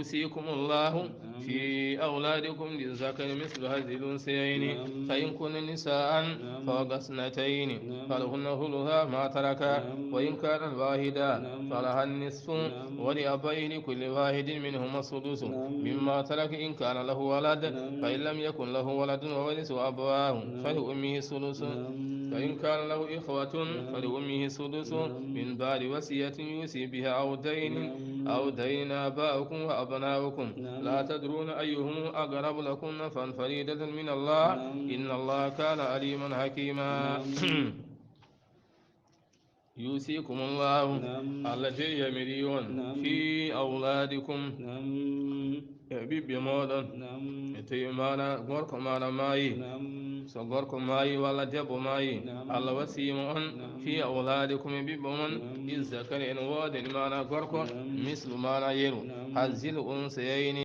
يوصيكم الله في أولادكم للذكر مثل هذه الأنثيين فإن كن نساء فوق اثنتين فلهن ثلثا ما ترك وإن كانت واحدة فلها النصف ولأبيه لكل واحد منهما السدس مما ترك إن كان له ولد فإن لم يكن له ولد وورثه أبواه فلأمه الثلث فإن كان له إخوة فلأمه السدس من بعد وصية يوصي بها أو دين آباؤكم وأبناؤكم لا تدرون أيهم أقرب لكم نفعا فريدة من الله إن الله كان عليما حكيما يوصيكم الله التي يمريون في أولادكم بيبي مودا تيمانا غوركم مانا ماي سغوركم ماي ولا دبو ماي الله وسيمون في أولادكم بيبمون إذ ذكر إن واد مانا غوركم مثل مانا يرو هزل أنسيين